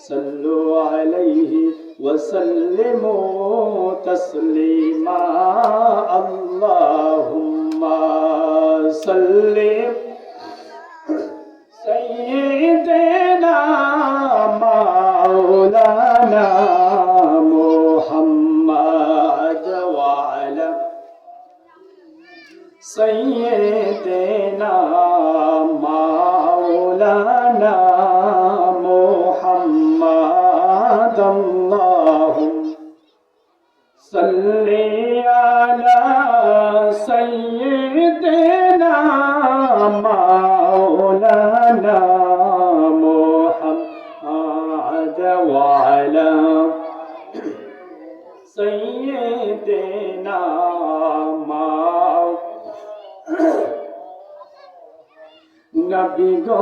صلوا عليه وسلموا تسليما اللهم صل سيدنا مولانا محمد وعلى سيدنا مولانا محمد اللهم صل على سيدنا مولانا محمد وعلى سيدنا নবী গো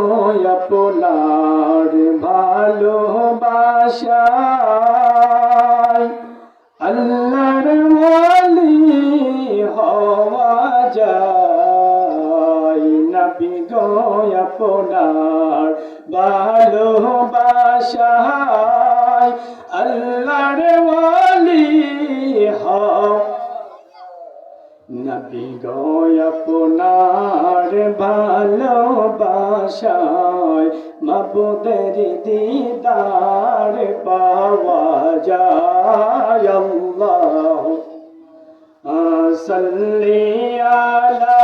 আপনার ভালোবাসায় আল্লাহর ওয়ালি হওয়া যায় নবী গো আপনার ভালোবাসায় আল্লাহর ওয়ালি হওয়া নবী গো আপনার ভালোবাসায় মাবুদের দিদার পাওয়া যায় আল্লাহুম্মা সাল্লি আলা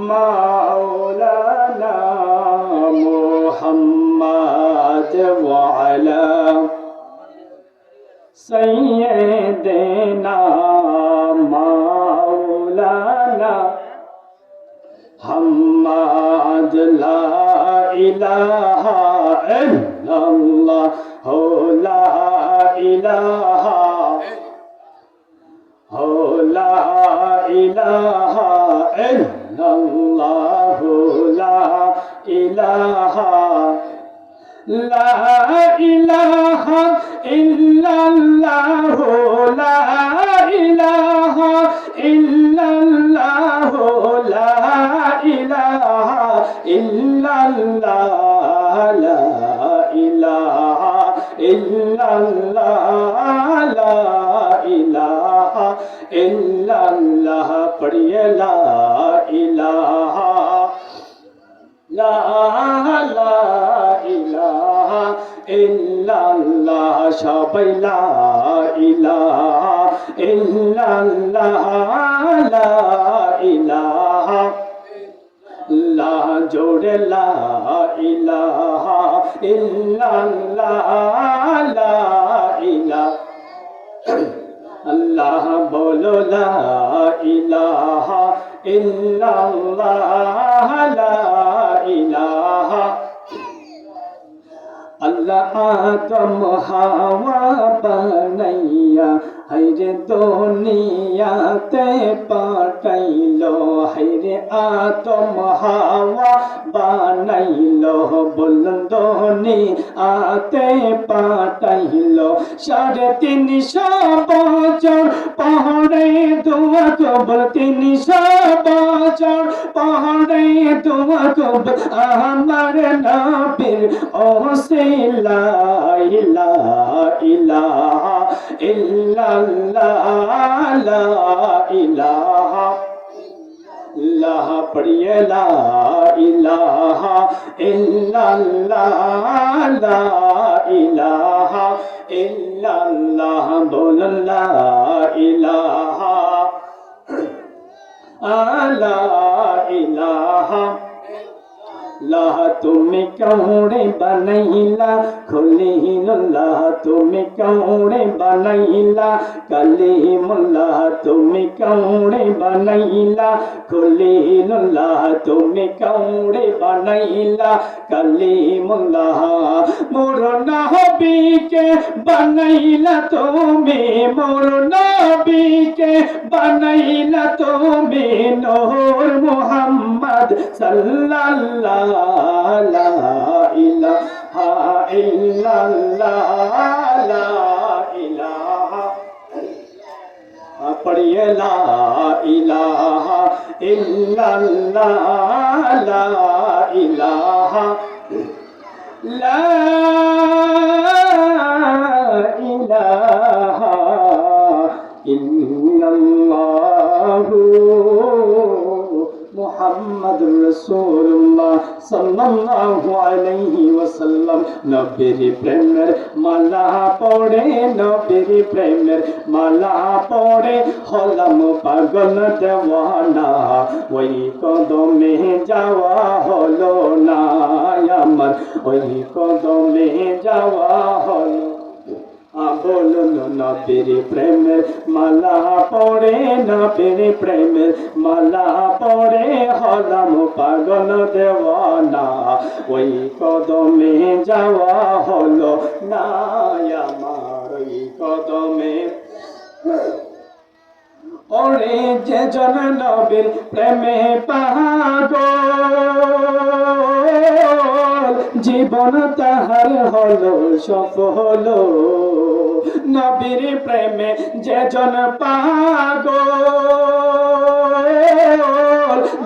মাওলানা মুহাম্মদ ওয়া আলা سيدنا مولانا محمد لا إله إلا الله لا إله لا إله إلا الله لا إله لا إله إلا الله لا إله إلا الله لا إله إلا الله لا إله إلا الله لا إله إلا الله پڑھیے لا إله لا لا إله إلا الله সবাই লা ইলাহা ইল্লাল্লাহ লা ইলাহা লা জোড়ে লা ইলাহা ইল্লাল্লাহ লা ইলাহা আল্লাহ বলো লা ইলাহা ইল্লাল্লাহ লা ইলাহা আল্লাহ আদম হাওয়া বানাইয়া হায়রে দুনিয়াতে পাঠাইলো হায়রে আদম হাওয়া বানাইলো বলন্দনি আতে পাঠাইলো 350 বছর পরে দোয়া কবুল 300 বছর পরে দোয়া কবুল আমার নবীর ওসিলা লা ইলাহা ইল্লাল্লাহ লা ইলাহা লা পড়িয়ে লা ইলাহা ইল্লাল্লাহ লা ইলাহা ইল্লাল্লাহ বল লা ইলাহা লা ইলাহা লা তুমি কৌড়ে বানাইলা খলিলুল্লাহ তুমি কৌড়ে বানাইলা কালিমুল্লাহ তুমি কৌড়ে বানাইলা খলিলুল্লাহ তুমি কৌড়ে বানাইলা কালিমুল্লাহ মোর নবীকে বানাইলা তুমি মোর নবীকে বানাইলা তুমি নূর মুহাম্মদ সাল্লাল্লাহু লা ইলাহা ইল্লাল্লাহ লা ইলাহা पढ़िए ला इलाहा इल्लल्लाह ला इलाहा ला इलाहा इल्लल्लाहु मुहम्मदुर रसूलुल्लाह सल्लल्लाहु अलैहि वसल्लम। नबीर प्रेमेर माला पड़े, नबीर प्रेमेर माला पड़े हलाम पागल देवाना, ওই কদমে যাওয়া হলো না আমার, ওই কদমে যাওয়া হলো। বলুন নবীর প্রেমের মালা পড়ে, নবীর প্রেমের মালা পড়ে হলাম পাগল দেওয়ানা, ওই কদমে যাওয়া হলো না আমার, ওই কদমে। ওরে যে জন নবীর প্রেমে পাগল, জীবন তাহার হলো সফল। নবীর প্রেমে যে জন পাগল,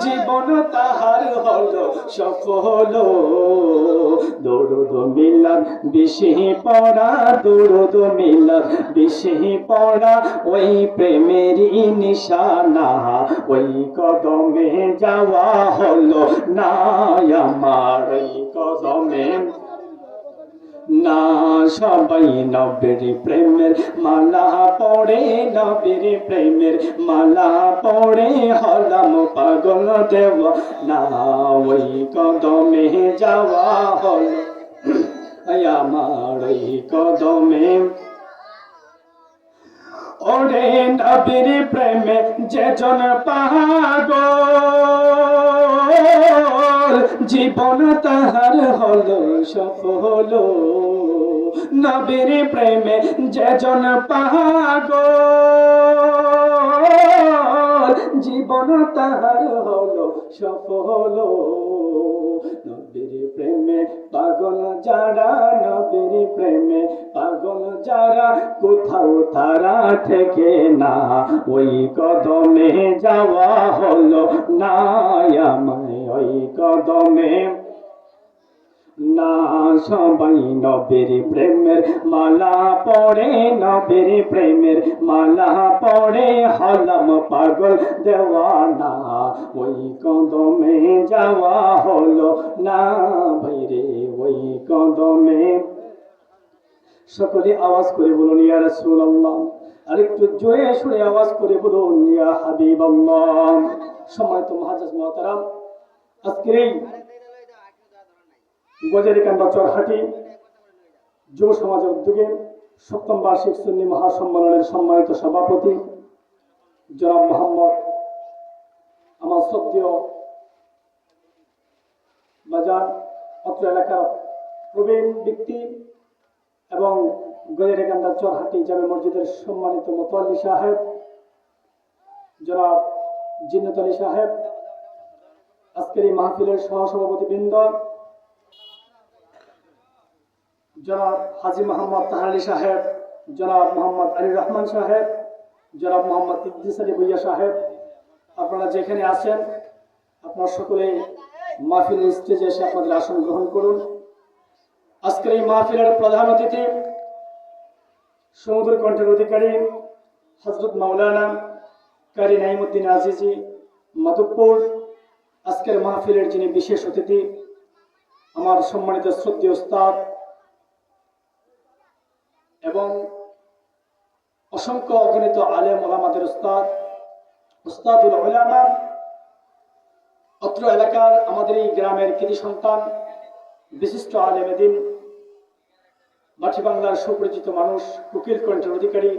জীবন তাহার হলো সফল। দরুদ মিলাদ বেশি পড়া, দরুদ মিলাদ বেশি পড়া ওই প্রেমেরই নিশানা, ওই কদমে যাওয়া হলো না আমার, ওই কদমে না। সবাই নবীর প্রেমের মালা পড়ে, নবীর প্রেমের মালা পড়ে হলাম পাগল দেওয়ানা, ওই কদমে যাওয়া হলো আমার, ওই কদমে। ওরে নবীর প্রেমে যে জন পাগল, জীবন তাহার হলো সফল। নবীর প্রেমে যে জন পাগল, জীবন তাহার হলো সফল। নবীর প্রেমে পাগল যারা, নবীর প্রেমে পাগল যারা, কোথাও তারা থেকে না, ওই কদমে যাওয়া হলো না আমায়, ওই কদমে না। সবাই নবীর প্রেমের মালা পড়ে, নবীর প্রেমের মালা পড়ে হলাম পাগল দেওয়ানা, ওই কদমে যাওয়া হলো না ভাইরে, ওই কদমে। সকলে আওয়াজ করে বলুন ইয়া রাসূলুল্লাহ, আর একটু জোরে সুরে আওয়াজ করে বলুন ইয়া হাবিবাল্লাহ। সম্মানিত মুহাজ্জিজ মুহতারাম, আজকের এই গজারিকান্দা চরহাটি যুব সমাজের উদ্যোগে ৭ম বার্ষিক সুন্নি মহাসম্মেলনের সম্মানিত সভাপতি জনাব মোহাম্মদ, আমার শ্রদ্ধেয় বাজার অত্র এলাকার প্রবীণ ব্যক্তি এবং গজারিকান্দা চরহাটি জামে মসজিদের সম্মানিত মোতাল্লি সাহেব জনাব জিন্নাত আলী সাহেব, আজকের এই মাহফিলের সহসভাপতি বৃন্দ জনাব হাজী মোহাম্মদ তাহার আলী সাহেব, জনাব মোহাম্মদ আলী রহমান সাহেব, জনাব মোহাম্মদ ইদ্রিস আলী ভুইয়া সাহেব, আপনারা যেখানে আছেন আপনারা সকলে মাহফিলের স্টেজে এসে আপনাদের আসন গ্রহণ করুন। আজকের এই মাহফিলের প্রধান অতিথি সমুদ্র কণ্ঠের অধিকারী হযরত মাওলানা কারি নাঈমউদ্দিন আজিজি মাধবপুর। আজকের মাহফিলের যিনি বিশেষ অতিথি আমার সম্মানিত শ্রদ্ধেয় উস্তাদ এবং অসংখ্য অগণিত আলেম ওলামাদের উস্তাদ, উস্তাদুল উলামা, অত্র এলাকার আমাদের এই গ্রামের কৃতি সন্তান, বিশিষ্ট আলেমে দ্বীন, মাটি বাংলার সুপরিচিত মানুষ, কোকিল কণ্ঠের অধিকারী,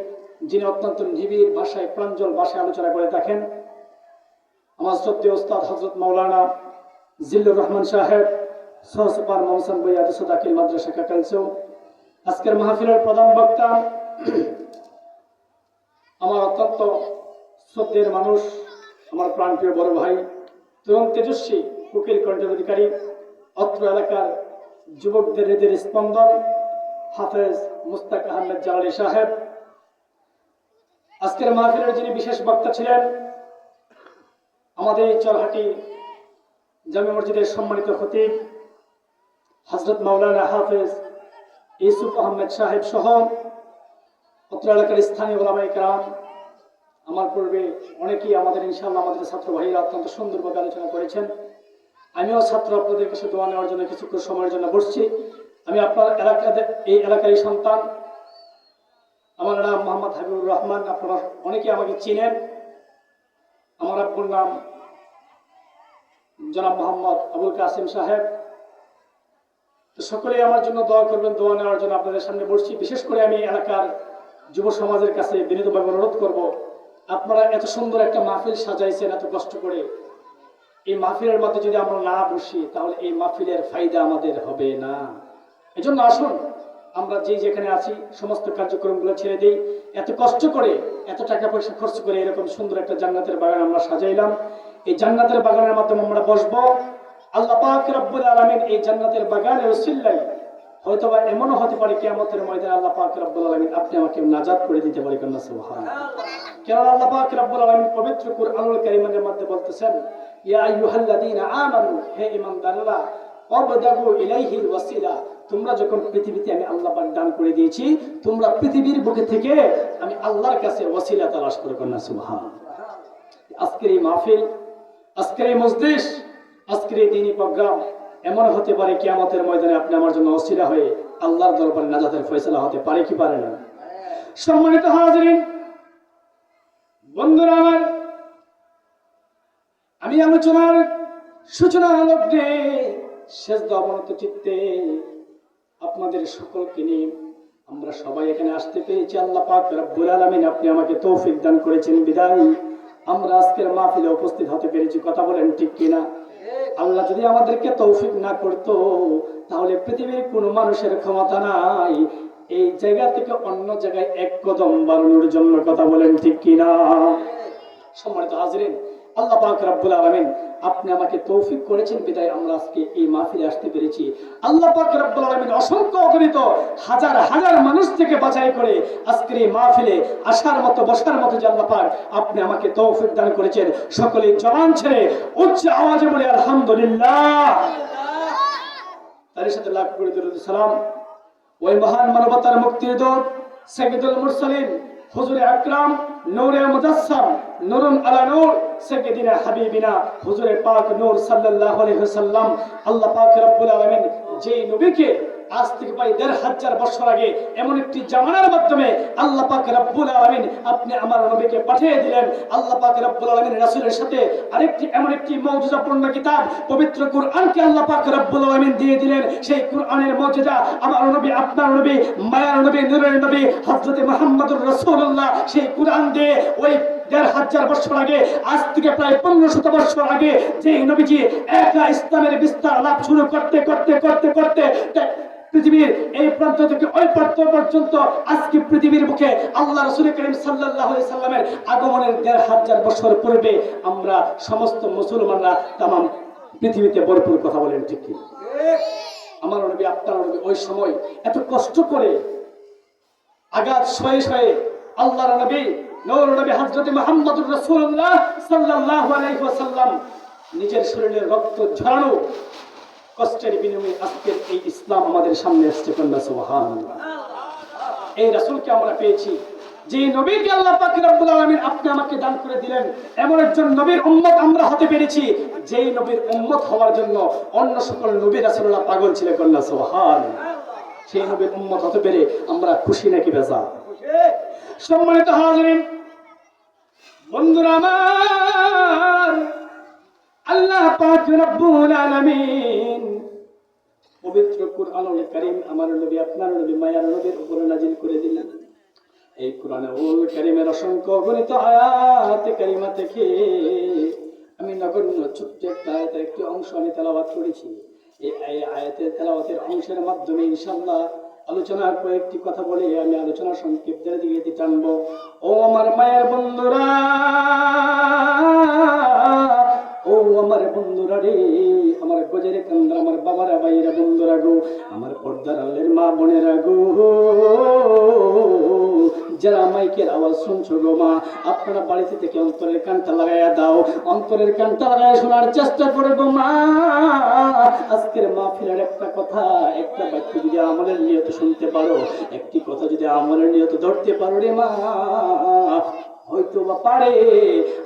যিনি অত্যন্ত নিবিড় ভাষায়, প্রাঞ্জল ভাষায় আলোচনা করে থাকেন, আমার শ্রদ্ধেয় উস্তাদ হযরত মাওলানা জিল্লুর রহমান সাহেব, সহসুপার মহসেন বৈয়াদ দাখিল মাদ্রাসা কাকালসেও। আজকের মাহফিলের প্রধান বক্তা আমার অত্যন্ত শ্রদ্ধের মানুষ, আমার প্রাণপ্রিয় বড় ভাই, তরুণ তেজস্বী কোকিল কণ্ঠের অধিকারী, অত্র এলাকার যুবকদের হৃদয়ের স্পন্দন হাফেজ মুস্তাক আহমেদ জালালী সাহেব, আজকের মাহফিলের যিনি বিশেষ বক্তা ছিলেন, আমাদের চরহাটি জামে মসজিদের সম্মানিত খতিব হযরত মাওলানা হাফেজ ইউসুফ আহমেদ সাহেব সহ অত্র এলাকার স্থানীয় ওলামায়ে কেরাম, আমার পূর্বে অনেকেই আমাদের ইনশাআল্লাহ আমাদের ছাত্র ভাইরা অত্যন্ত সুন্দরভাবে আলোচনা করেছেন। আমিও ছাত্র, আপনাদের কাছে দোয়া নেওয়ার জন্য কিছুক্ষণ সময়ের জন্য বসছি। আমি আপনার এই এলাকারই সন্তান, আমার নাম মোহাম্মদ হাবিবুর রহমান। আপনারা অনেকেই আমাকে চিনেন। আমার আব্বুর নাম জনাব মোহাম্মদ আবুল কাসিম সাহেব। তো সকলেই আমার জন্য দোয়া করবেন। দোয়া নেওয়ার জন্য আপনাদের সামনে বসছি। বিশেষ করে আমি এলাকার যুব সমাজের কাছে বিনীতভাবে অনুরোধ করব, আপনারা এত সুন্দর একটা মাহফিল সাজাইছেন এত কষ্ট করে, এই মাহফিলের মধ্যে যদি আমরা না বসি তাহলে এই মাহফিলের ফায়দা আমাদের হবে না। এজন্য আসুন আমরা যেখানে আছি সমস্ত কার্যক্রমগুলো ছেড়ে দিই। এত কষ্ট করে এত টাকা পয়সা খরচ করে এরকম সুন্দর একটা জান্নাতের বাগান আমরা সাজাইলাম। এই জান্নাতের বাগানের মাধ্যমে আমরা বসবো। আল্লাহ পাক রব্বুল আলামিন এই জান্নাতের বাগানের ওসিলায় হয়তোবা এমনও হতে পারে কিয়ামতের ময়দানে আল্লাহ পাক রব্বুল আলামিন আপনি আমাকে নাজাত করে দিতে পারে। কন্যা সুবহানাল্লাহ। কারণ আল্লাহ পাক রব্বুল আলামিন পবিত্র কুরআনুল কারীমের মধ্যে বলতেছেন, ইয়া আইয়ুহাল্লাযীনা আমানু, হে ঈমানদাররা, ওয়াবতাগু ইলাইহিল ওয়াসিলা, তোমরা যখন পৃথিবীতে আমি আল্লাহ পাক দান করে দিয়েছি, তোমরা পৃথিবীর বুকে থেকে আমি আল্লাহর কাছে ওয়াসিলা তালাশ করো। কন্যা সুবহানাল্লাহ। আজকের এই মাহফিল, আজকের এই মজলিস, আজকের এই দ্বীনি প্রোগ্রাম এমন হতে পারে কিয়ামতের ময়দানে আপনি আমার জন্য ওসিলা হয়ে আল্লাহর দরবারে নাজাতের ফয়সালা হতে পারে কি পারে না? সম্মানিত হাজিরিন, বন্ধুরা আমার, আমি আলোচনার সূচনা লগ্নে সেজদা অবনত চিত্তে আপনাদের সকলকে নিয়ে আমরা সবাই এখানে আসতে পেরেছি। আল্লাহ পাক রব্বুল আলামিন আপনি আমাকে তৌফিক দান করেছেন বিদায় আমরা আজকের মাহফিলে উপস্থিত হতে পেরেছি। কথা বলেন ঠিক কিনা? আল্লাহ যদি আমাদেরকে তৌফিক না করতো তাহলে পৃথিবীর কোনো মানুষের ক্ষমতা নাই এই জায়গা থেকে অন্য জায়গায় এক কদম বাড়ানোর জন্য। কথা বলেন ঠিক কিনা? সম্মানিত হাজিরিন, আল্লাহ পাক রব্বুল আলামিন আপনি আমাকে তৌফিক করেছেন বিদায় আমরা আজকে এই মাহফিলে আসতে পেরেছি। আল্লাহ পাক রব্বুল আলামিন অসংখ্য অগণিত হাজার হাজার মানুষ থেকে বাছাই করে আজকের এই মাহফিলে আসার মতো বসার মতো যে আল্লাহ পাক আপনি আমাকে তৌফিক দান করেছেন। সকলেই জবান ছেড়ে উচ্চ আওয়াজে বলে আলহামদুলিল্লাহ। তার সাথে লাখ কোটি দরুদ সালাম ওই মহান মানবতার মুক্তির দূত সাইয়্যিদুল মুরসালিন হুজুরে আকরাম নূরে মুজাসসাম নূরুন আলা নূর সাইয়্যিদিনা হাবিবিনা হুজুরে পাক নূর সাল্লাল্লাহু আলাইহি ওয়াসাল্লাম। আল্লাহ পাক রব্বুল আলামিন যে নবীকে আজ থেকে প্রায় ১৫০০ বছর আগে এমন একটি জামানার মাধ্যমে আল্লাহ পাক রব্বুল আলামিন আপনি আমার নবীকে পাঠিয়ে দিলেন। আল্লাহ পাক রব্বুল আলামিন রাসূলের সাথে আরেকটি এমন একটি মুজিজাপূর্ণ কিতাব পবিত্র কুরআনকে আল্লাহ পাক রব্বুল আলামিন দিয়ে দিলেন। সেই কুরআনের মুজিজা আমার নবী, আপনার নবী, মায়ার নবী, নূরের নবী হযরত মুহাম্মদুর রাসূলুল্লাহ সেই কুরআন দিয়ে ওই ১৫০০ বছর আগে, আজ থেকে প্রায় ১৫০০ বছর আগে যে নবীজি একা ইসলামের বিস্তার লাভ শুরু করতে করতে করতে করতে পৃথিবীর এই প্রান্ত থেকে ওই প্রান্ত পর্যন্ত আজকে পৃথিবীর বুকে আল্লাহ রাসূল করিম সাল্লাল্লাহু আলাইহি সাল্লামের আগমনের ১৫০০ বছর পূর্বে আমরা সমস্ত মুসলমানরা তামাম পৃথিবীতে ভরপুর। কথা বলেন ঠিক কি? আমার নবী, আপনার নবী ওই সময় এত কষ্ট করে আঘাত সয়ে সয়ে আল্লাহর নবী নূর নবী হযরত মুহাম্মদুর রাসূলুল্লাহ সাল্লাল্লাহু আলাইহি ওয়াসাল্লাম নিজের শরীরের রক্ত ঝরানো কষ্টের বিনিময়ে আজকের এই ইসলাম আমাদের সামনে আসছে। সুবহানাল্লাহ। এই রাসূলকে আমরা পেয়েছি, যে নবীকে আল্লাহ পাক রব্বুল আলামিন আপনি আমাকে দান করে দিলেন। এমন একজন নবীর উম্মত আমরা হতে পেরেছি যেই নবীর উম্মত হওয়ার জন্য অন্য সকল নবী রাসূলুল্লাহ পাগল ছিলেন। সুবহানাল্লাহ। সেই নবীর উম্মত হতে পেরে আমরা খুশি নাকি বেজার? সম্মানিত হাজিরিন, বন্ধুরা আমার, আল্লাহ পাক রব্বুল আলামিন পবিত্র কুরআনুল কারীম আমার নবী, আপনার নবী, মায়ার নবীর উপরে নাজিল করে দিলেন। এই কুরআনুল কারীমের অসংখ্য গণিত আয়াত কারিমা থেকে আমি নগণ্য ছোট্ট একটা আয়াতের একটি অংশ আমি তেলাওয়াত করেছি। এই আয়াতের তেলাওয়াতের অংশের মাধ্যমে ইনশাআল্লাহ আলোচনার কয়েকটি কথা বলে আমি আলোচনা সংক্ষিপ্তের দিকে টানবো। ও আমার মায়ের বন্ধুরা, ও আমার বন্ধুরা রে, আমার গজের কান্দার আমার বাবারা, ভাইয়েরা, বন্ধুরা গো, আমার পর্দার আলের মা বোনেরা গো, যারা মাইকের আওয়াজ শুনছো গো মা, আপনারা বাড়িতে থেকে অন্তরের কানটা লাগাইয়া দাও, অন্তরের কানটা লাগাইয়া শোনার চেষ্টা করে গো মা। আজকের মাহফিলের একটা কথা, একটা বাক্য যদি আমলের নিয়ত শুনতে পারো, একটি কথা যদি আমলের নিয়ত ধরতে পারো রে মা, হয়তো বা পারে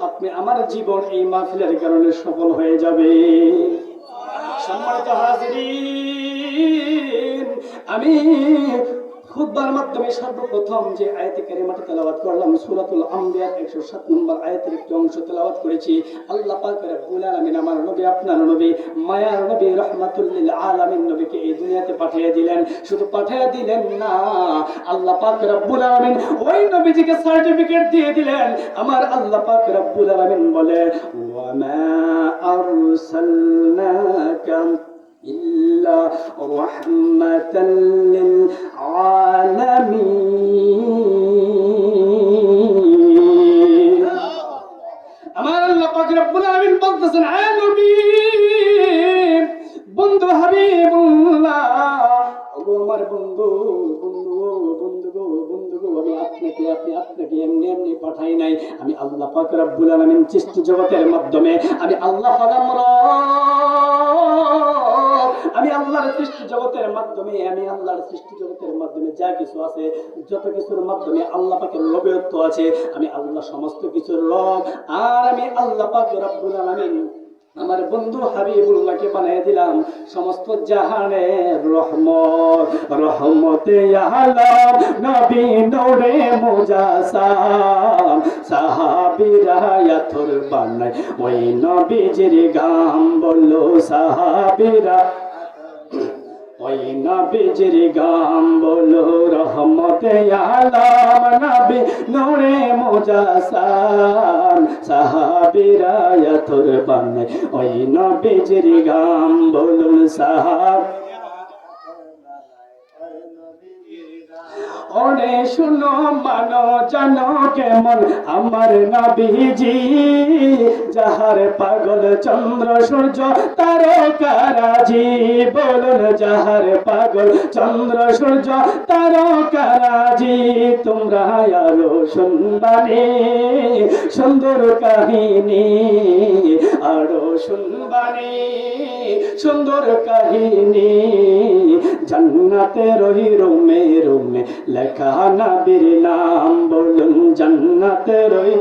আপনি আমার জীবন এই মাহফিলের কারণে সফল হয়ে যাবে। সম্মানিত হাজিরিন, আমি খুতবার মাধ্যমে সর্বপ্রথম যে আয়াতে কারিমাটি তেলাওয়াত করলাম সূরাতুল আম্বিয়ার 107 নম্বর আয়াতের একটি অংশ তেলাওয়াত করেছি। আল্লাহ পাক রব্বুল আলামিন আমার নবী, আপনার নবী, মায়ার নবী, রাহমাতুল লিল আলামিন নবীকে এই দুনিয়াতে পাঠিয়ে দিলেন। শুধু পাঠিয়ে দিলেন না, আল্লাহ পাক রব্বুল আলামিন ওই নবীজিকে সার্টিফিকেট দিয়ে দিলেন। আমার আল্লাহ পাক রব্বুল আলামিন বলে, ওয়া মা আরসালনাকা ইল্লা রাহমাতাল লিল আলামিন। আমার আল্লাহ পাক রব্বুল আলামিন বলতেছেন, হে নবী, বন্ধু হাবিবুল্লাহ, ও আমার বন্ধু, আমি আপনাকে এমনি এমনি পাঠাই নাই। আমি আল্লাহ পাক রব্বুল আলামিন সৃষ্টি জগতের মাধ্যমে, আমি আল্লাহ হলাম রব, আমি আল্লাহর সৃষ্টি জগতের মাধ্যমে, যা কিছু আছে, যত কিছুর মাধ্যমে আল্লাহ পাকের রবিয়ত আছে। আমি আল্লাহ সমস্ত কিছুর রব, আর আমি আল্লাহ পাক রব্বুল আলামিন আমার বন্ধু হাবিবুল্লাহকে বানিয়ে দিলাম সমস্ত জাহানের রহমত। রহমতে আলম নবী নূরে মুজাসসাম, সাহাবীরা ইয়াথর বানাই ওই নবীজির গাম, বলো সাহাবীরা ওই নবীজির গাম, বলো রহমতে আলম নবী নূরে মুজাসসাম, সাহাবীরা ইয়াথর বানাই ওই নবীজির গাম, বলুন সাহাব। ওরে শুনো মানো জানো কেমন আমার নবীজি, যাহার পাগল চন্দ্র সূর্য তারকারাজি, বলুন যাহার পাগল চন্দ্র সূর্য তারকারাজি। তোমরা আরো শুনবানি সুন্দর কাহিনী, আরো শুনবানি সুন্দর কাহিনী। জান্নাতের ওই রুমে রুমে লেখা নবীর নাম, বলুন জান্নাতের ওই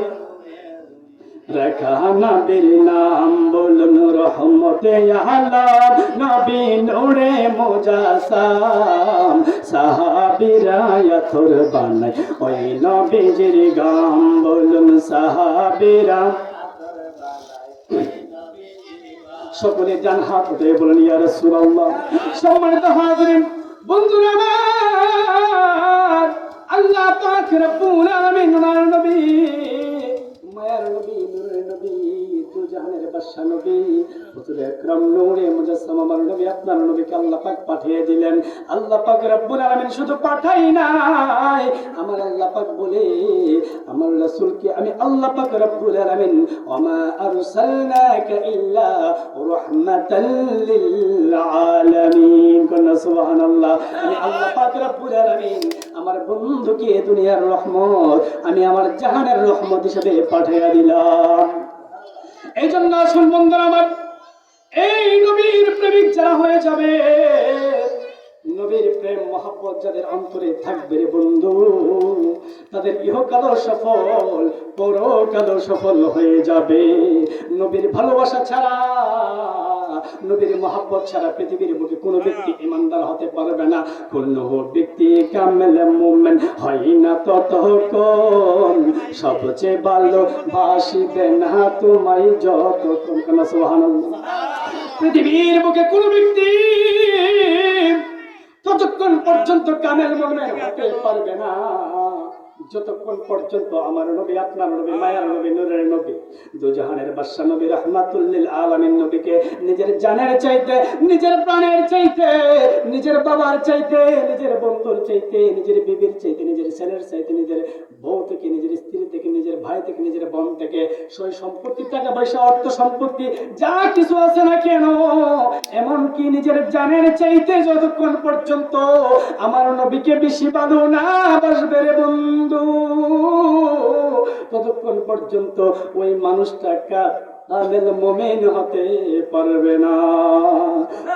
লেখা নবীর নাম, বলুন রহমতে আলম নবী নূরে মুজাসসাম, সাহাবীরা ইয়াথর বানাই ওই নবীজির গাম, বলুন সাহাবীরা। সকলে ডান হাত উঠে বলেন ইয়া রাসূলুল্লাহ। সম্মানিত হাজিরিন, বন্ধুরা আমার, আল্লাহ পাক রব্বুল আলামিন ওনার নবী, মায়ার নবী, নূরের নবী, দুজাহানের বাদশা নবী, হুজুর আকরাম নূরে মুজাসসাম আমার নবী, আপনার নবীকে আল্লাহ পাক পাঠিয়ে দিলেন। আল্লাহ পাক রব্বুল আলামিন শুধু পাঠাই নাই, আমার আল্লাহ পাক বলে আমার রাসূলকে আমি আল্লাহ পাক রব্বুল আলামিন ওমা আরসালনাকা ইল্লা রাহমাতাল লিল আলামিন, কোনা সুবহানাল্লাহ। আমি আল্লাহ পাক রব্বুল আলামিন আমার বন্ধুকে দুনিয়ার রহমত, আমি আমার জাহানের রহমত হিসেবে পাঠিয়ে দিলাম। এই জন্য আসুন বন্ধুরা আমার, এই নবীর প্রেমিক যারা হয়ে যাবে, নবীর প্রেম মহব্বত যাদের অন্তরে থাকবে রে বন্ধু, তাদের ইহকালও সফল, পরকালও সফল হয়ে যাবে। নবীর ভালোবাসা ছাড়া, নবীর মহব্বত ছাড়া পৃথিবীর বুকে কোনো ব্যক্তি ইমানদার হতে পারবে না। কোনো ব্যক্তি কামেল মুমিন হয় না ততক্ষণ, সবচেয়ে ভালোবাসিবে না তোমায় যতক্ষণ। সুবহানাল্লাহ। পৃথিবীর বুকে কোনো ব্যক্তি ততক্ষণ পর্যন্ত কামেল মুমিন হতে পারবে না যতক্ষণ পর্যন্ত আমার নবী, আপনার নবী, মায়ার নবী, নূরের নবী, দুজাহানের বাদশা নবী, রাহমাতুল লিল আলামিন নবীকে নিজের জানের চাইতে, নিজের প্রাণের চাইতে, নিজের বাবার চাইতে, নিজের বন্ধুর চাইতে, নিজের বিবির চাইতে, নিজের ছেলের চাইতে, নিজের বউ থেকে, নিজের স্ত্রী থেকে, নিজের ভাই থেকে, নিজের বোন থেকে, সই সম্পত্তি, টাকা পয়সা, অর্থ সম্পত্তি যা কিছু আছে না কেন, এমনকি নিজের জানের চাইতে যতক্ষণ পর্যন্ত আমার নবীকে বেশি ভালো না বাসবে রে বন্ধু, ততক্ষণ পর্যন্ত ওই মানুষটাকে কামেল মুমিন হতে পারবে না।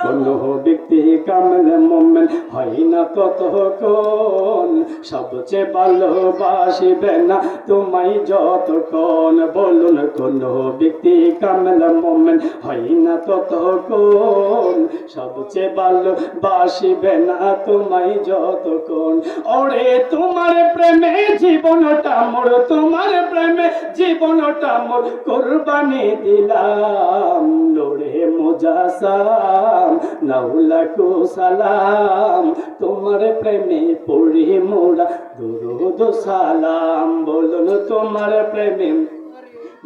কোন ব্যক্তি কামেল মুমিন হয় না ততক্ষণ সবচেয়ে ভালোবাসিবে না তোমায় যতক্ষণ। বলুন, কোন ব্যক্তি কামেল মুমিন হয় না ততক্ষণ সবচেয়ে ভালোবাসিবে না তোমায় যতক্ষণ। ওরে তোমার প্রেমে জীবনটা মোর, তোমার প্রেমে জীবনটা মোর কুরবানি দিলাম। লোরে মুজাসাম নাউলাকু সালাম, তোমার প্রেমে পড়ি মোরা দুরুদ সালাম। বলুন, তোমার প্রেমে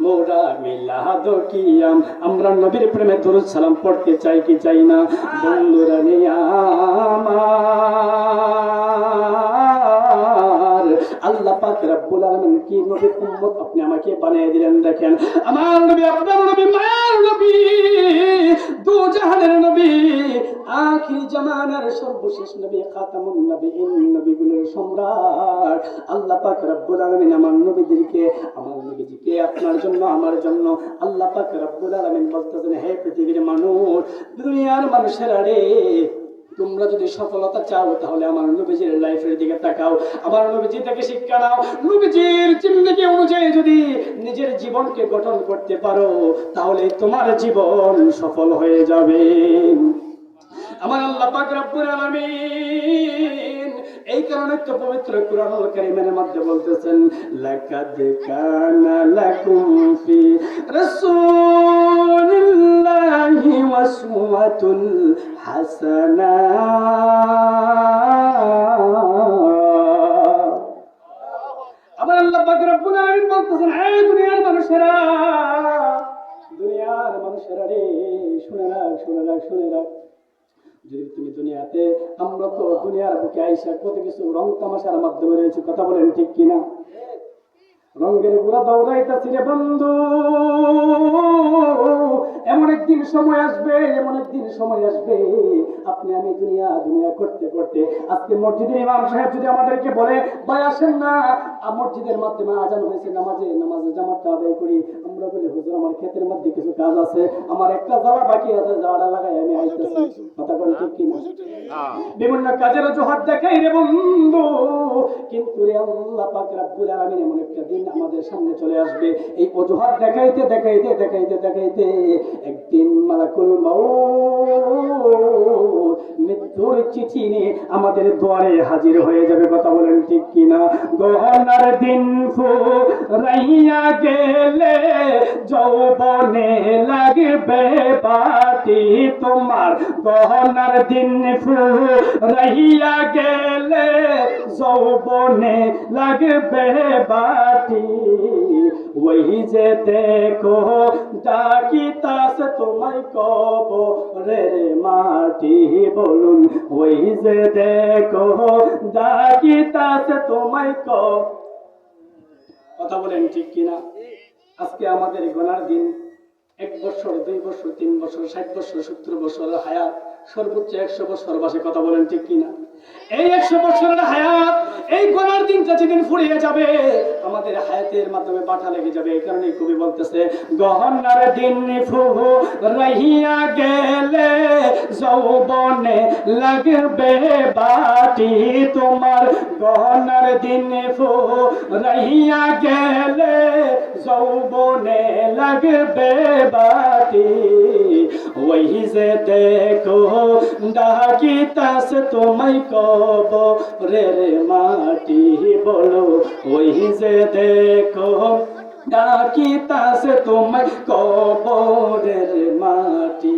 মোরা মিলাদ কিয়াম। আমরা নবীর প্রেমে দুরুদ সালাম পড়তে চাই কি চাই না? বন্ধুরা নিয়ামার আল্লাহ পাক রব্বুল আলামিন কি নবীর উম্মত আপনি আমাকে বানিয়ে দিলেন। দেখেন, আমার নবী, আপনার নবী, মায়ের নবী, দু জাহানের নবী, আখির জামানার সর্বশেষ নবী, খাতামুন নবীন, নবীগুলোর সম্রাট আল্লাহ পাক রব্বুল আলামিন আমার নবীদেরকে, আমার নবীজিকে আপনার জন্য, আমার জন্য আল্লাহ পাক রব্বুল আলামিন বলতেছেন, হে পৃথিবীর মানুষ, দুনিয়ার মানুষেরা রে, তোমরা যদি সফলতা চাও তাহলে আমার নবীজির লাইফের দিকে তাকাও, আমার নবীজি থেকে শিক্ষা নাও। নবীজির জিন্দেগি অনুযায়ী যদি নিজের জীবনকে গঠন করতে পারো তাহলে তোমার জীবন সফল হয়ে যাবে। আমার আল্লাহ পাক রব্বুল আলামিন এই কারণে তো পবিত্র কুরআনুল কারীমের মধ্যে বলতেছেন, লাকাদ কানা লাকুম ফি রাসূলিল্লাহি উসওয়াতুন হাসানাহ। আমার আল্লাহ পাক রব্বুল আলামিন বলতেছেন, হে দুনিয়ার মানুষেরা, দুনিয়ার মানুষেরা রে, শুনে রাখ, শুনে রাখ, শুনে রাখ। যদি তুমি দুনিয়াতে, আমরা তো দুনিয়ার বুকে আইসা কত কিছু রং তামাশার মাধ্যমে রয়েছে, কথা বলেন ঠিক কিনা? রঙের গুলা দৌড়াইতেছি রে বন্ধু, এমন একদিন সময় আসবে, এমন একদিন সময় আসবে, আপনি আমি দুনিয়া দুনিয়া করতে করতে, আজকে মসজিদের ইমাম সাহেব যদি আমাদেরকে বলে, ভাই আসেন না, মসজিদের মাধ্যমে আজান হয়েছে, নামাজে জামাতটা আদায় করি, আমরা বলি, হুজুর আমার ক্ষেতের মধ্যে কিছু কাজ আছে, আমার একটা যাওয়া বাকি আছে, যাওয়াটা লাগাই আমি আইতেছি, কথা বলেন ঠিক কিনা? বিভিন্ন কাজের অজুহাত দেখাই রে বন্ধু, কিন্তু রে আল্লাহ পাক রব্বুল আলামিন এমন একটা দিন আমাদের সামনে চলে আসবে, এই অজুহাত দেখাইতে দেখাইতে দেখাইতে দেখাইতে একদিন মালাকুল মাউত মৃত্যুর চিঠি নিয়ে আমাদের দুয়ারে হাজির হয়ে যাবে, কথা বলেন ঠিক কিনা? গহনার দিন ফুরাইয়া গেলে যৌবনে লাগবে বাটি তোমার, গহনার দিন ফুরাইয়া গেলে যৌবনে লাগবে বাটি, ওই যে দেখো ডাকিতাস তোমায় কবরের মাটি। বলুন, ওই যে দেখো ডাকিতাস তোমায় কথা বলেন ঠিক কিনা? আজকে আমাদের গোনার দিন 1 বছর, 2 বছর, 3 বছর, 60 বছর, 70 বছর হায়াত, সর্বোচ্চ 100 বছর বাসে, কথা বলেন ঠিক কিনা? এই 100 বছরের হায়াত, এই গোনার দিনটা যেদিন ফুরিয়ে যাবে আমাদের হায়াতের মাধ্যমে বাধা লেগে যাবে। এই কারণে কবি বলতেছে, গহনার দিন ফুরাইয়া গেলে যৌবনে লাগবে বাটি তোমার, গহনার দিন ফুরাইয়া গেলে যৌবনে লাগবে বাটি, ওই যে দেখো ডাকিতাস তোমায় কবরের মাটি। বলো, ওই যে দেখো ডাকিতাস তোমায় কবরের মাটি,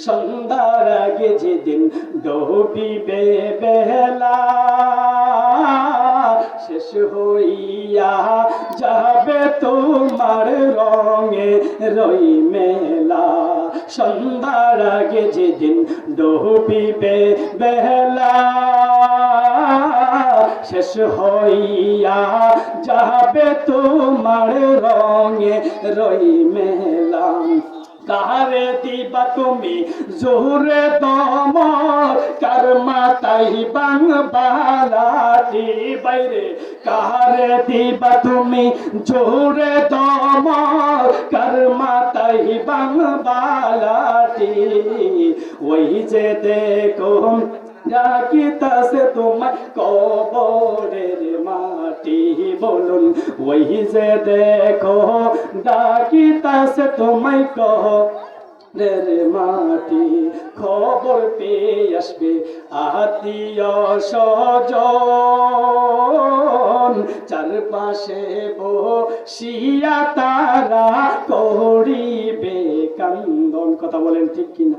সন্ধ্যার আগে যেদিন ডুবিবে বেলা, শেষ হইয়া যাবে তোমার রঙে রই মেলা, সন্ধ্যার আগে যেদিন ডুবিবে বেলা, শেষ হইয়া যাবে তোমার রঙে রই মেলাম কারে দিবা তুমি জোরে দমর কার মাতাই বাংলাটি বাইরে কারে দিবা তুমি জোরে দমর কার মাতাই বাংলাটি ওই যে দেখো ডাকিতাছে তোমায় কবরের মাটি বলুন ওই যে দেখো ডাকিতাছে তোমায় কবরের মাটি খবর পেয়ে আসবে আত্মীয় স্বজন চারপাশে বসিয়া তারা করিবে কান্দন কথা বলেন ঠিক কিনা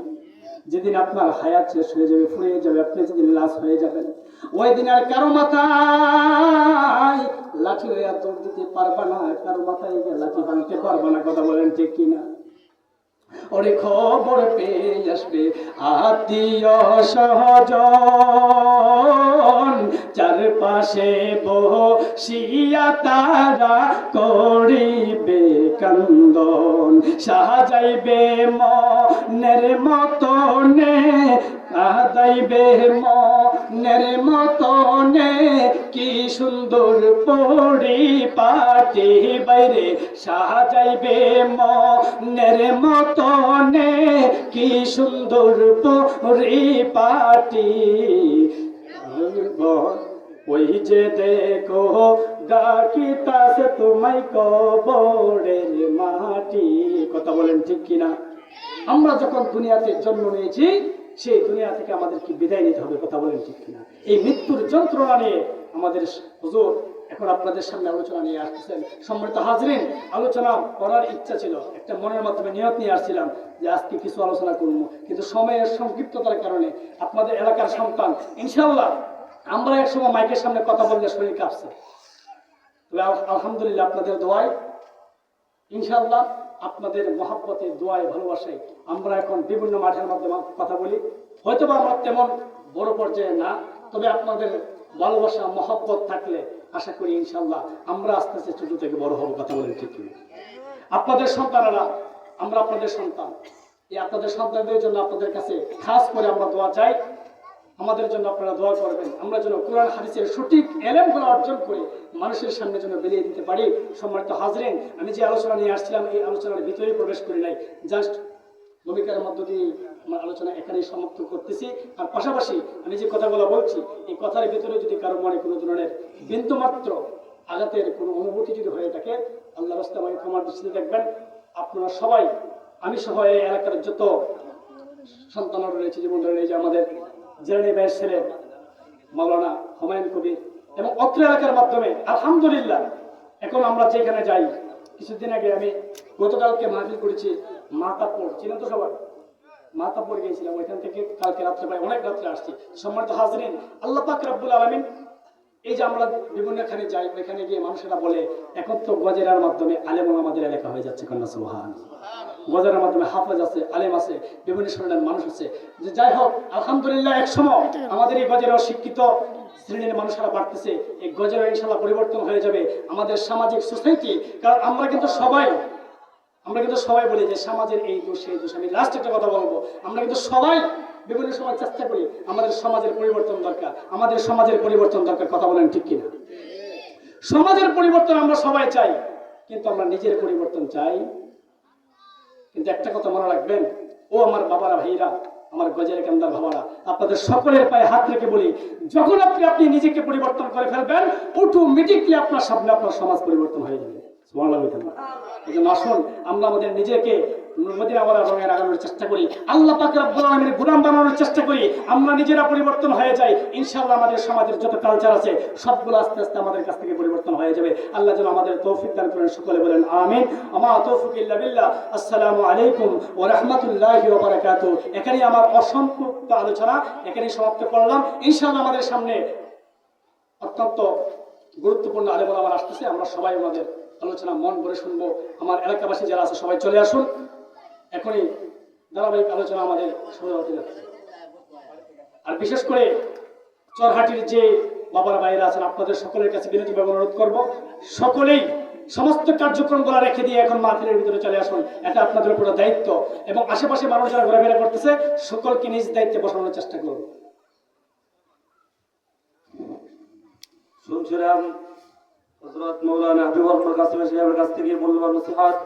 যেদিন আপনার হায়াত শেষ হয়ে যাবে ফুরিয়ে যাবে আপনি যেদিন লাশ হয়ে যাবেন ওই দিন আর কারো মাথায় লাঠি হয়ে দৌড় দিতে পারবা না কারো মাথায় গিয়ে লাঠি ভাঙতে পারবা না কথা বলেন ঠিক কিনা ওরে খবর পেয়ে আসবে আত্মীয় স্বজন চারপাশে বসিয়া তারা করিবে কান্দন সাজাইবে মনের মতনে সাজাইবে মনের মতনে কি সুন্দর পরিপাটি বাইরে সাজাইবে মনের মতনে কি সুন্দর পরিপাটি ওই যে দেখো ডাকিতাছে তোমায় কবরের মাটি কথা বলেন ঠিক কিনা আমরা যখন দুনিয়াতে জন্ম নিয়েছি সেই দুনিয়া থেকে আমাদের কি বিদায় নিতে হবে কথা বলেন ঠিক কিনা এই মৃত্যুর যন্ত্রণা নিয়ে আমাদের হুজুর এখন আপনাদের সামনে আলোচনা নিয়ে আসতেছেন সম্মানিত হাজরিন আলোচনা করার ইচ্ছা ছিল একটা মনের মাধ্যমে নিয়ত নিয়ে আসছিলাম যে আজকে কিছু আলোচনা করবো কিন্তু সময়ের সংক্ষিপ্ততার কারণে আপনাদের এলাকার সন্তান ইনশাআল্লাহ আমরা একসময় মাইকের সামনে কথা বললে শরীর কাঁপছে তবে আলহামদুলিল্লাহ আপনাদের দোয়ায় ইনশাআল্লাহ আপনাদের মহাব্বতে দোয়ায় ভালোবাসায় আমরা এখন বিভিন্ন মাঠের মাধ্যমে কথা বলি হয়তোবা আমরা তেমন বড় পর্যায়ে না তবে আপনাদের ভালোবাসা মহব্বত থাকলে আশা করি ইনশাআল্লাহ আমরা আস্তে আস্তে ছোট থেকে বড় হব কথা বলেন ঠিক আপনাদের সন্তানেরা আমরা আপনাদের সন্তান এই আপনাদের সন্তানদের জন্য আপনাদের কাছে খাস করে আমরা দোয়া চাই আমাদের জন্য আপনারা দোয়া করবেন আমরা যেন কোরআন হাদিসের সঠিক এলেমগুলো অর্জন করে মানুষের সামনে যেন বেরিয়ে দিতে পারি সম্মানিত হাজরিন আমি যে আলোচনা নিয়ে আসছিলাম এই আলোচনার ভিতরে প্রবেশ করি নাই জাস্ট ভূমিকার মধ্য দিয়ে আমার আলোচনা এখানেই সমাপ্ত করতেছি আর পাশাপাশি আমি যে কথাগুলো বলছি এই কথার ভিতরে যদি কারো মনে কোনো ধরনের বিন্দুমাত্র আঘাতের কোনো অনুভূতি যদি হয়ে থাকে আল্লাহ রাস্তায় আমাকে ক্ষমার দৃষ্টিতে দেখবেন আপনারা সবাই আমি সহ এই এলাকার যত সন্তানরা রয়েছে যেমন ধরেন এই যে আমাদের জেরানি ভাইয়ের ছেলে মাওলানা হুমায়ুন কবির এবং অত্র এলাকার মাধ্যমে আলহামদুলিল্লাহ এখন আমরা যেখানে যাই কিছুদিন আগে আমি গতকালকে মাহফিল করেছি মাতাপুর চিনেন তো সবাই মাতাপুর গিয়েছিলাম ওইখান থেকে কালকে রাত্রে প্রায় অনেক রাত্রে আসছি সম্মানিত হাজরিন আল্লাহ পাক রব্বুল আলামিন এই যে আমরা বিভিন্নখানে যাই ওইখানে গিয়ে মানুষেরা বলে এখন তো গজেরার মাধ্যমে আলেম ওলামাদের এলাকা হয়ে যাচ্ছে কন্যা সুবহান গজেরার মাধ্যমে হাফেজ আছে আলেম আছে বিভিন্ন শ্রেণীর মানুষ আছে যে যাই হোক আলহামদুলিল্লাহ এক সময় আমাদের এই গজেরার শিক্ষিত শ্রেণীর মানুষেরা বাড়তেছে এই গজেরা ইনশাআল্লাহ পরিবর্তন হয়ে যাবে আমাদের সামাজিক সোসাইটি কারণ আমরা কিন্তু সবাই বলি যে সমাজের এই দোষ সেই দোষ আমি লাস্ট একটা কথা বলবো আমরা কিন্তু সবাই বিভিন্ন সময় চেষ্টা করি আমাদের সমাজের পরিবর্তন দরকার কথা বলেন ঠিক কিনা সমাজের পরিবর্তন আমরা সবাই চাই কিন্তু আমরা নিজের পরিবর্তন চাই কিন্তু একটা কথা মনে রাখবেন ও আমার বাবারা ভাইরা আমার গজের কান্দার বাবারা আপনাদের সকলের পায়ে হাত রেখে বলি যখন আপনি নিজেকে পরিবর্তন করে ফেলবেন অটোমেটিকলি আপনার সামনে আপনার সমাজ পরিবর্তন হয়ে যাবে আসুন আমরা আমাদের নিজেকে মদিনা ওয়ালা রঙে লাগানোর চেষ্টা করি আল্লাহ পাক রব্বুল আলামিনের গোলাম বানানোর চেষ্টা করি আমরা নিজেরা পরিবর্তন হয়ে যাই ইনশাআল্লাহ আমাদের সমাজের যত কালচার আছে সবগুলো আস্তে আস্তে আমাদের কাছ থেকে পরিবর্তন হয়ে যাবে আল্লাহ যেন আমাদের তৌফিক দান করেন সকলে বলেন আমিন আমা তৌফিক ইল্লা বিল্লাহ আসসালামু আলাইকুম ওয়া রাহমাতুল্লাহি ওয়া বারাকাতুহু এখানেই আমার অসম্পূর্ণ আলোচনা এখানেই সমাপ্ত করলাম ইনশাআল্লাহ আমাদের সামনে অত্যন্ত গুরুত্বপূর্ণ আলেম ওলামা আসতেছে আমরা সবাই আমাদের আলোচনা মন ভরে শুনবো আমার এলাকাবাসী যারা আছে সবাই চলে আসুন এখনই ধারাবাহিক আলোচনা আমাদের শুরু হতে যাচ্ছে আর বিশেষ করে চরহাটির যে বাবার বাইরে আছেন, আপনাদের সকলের কাছে বিনীতভাবে অনুরোধ করব, সকলেই সমস্ত কার্যক্রমগুলো রেখে দিয়ে এখন মাহফিলের ভিতরে চলে আসুন। এটা আপনাদের উপর দায়িত্ব, এবং আশেপাশে মানুষ যারা ঘোরাফেরা করতেছে সকলকে নিজ দায়িত্বে বসানোর চেষ্টা করুন। শুনছিলাম হযরত মাওলানা হাবিবুর রহমান কাসিম সাহেবের কাছ থেকে মূল্যবান নসিহত।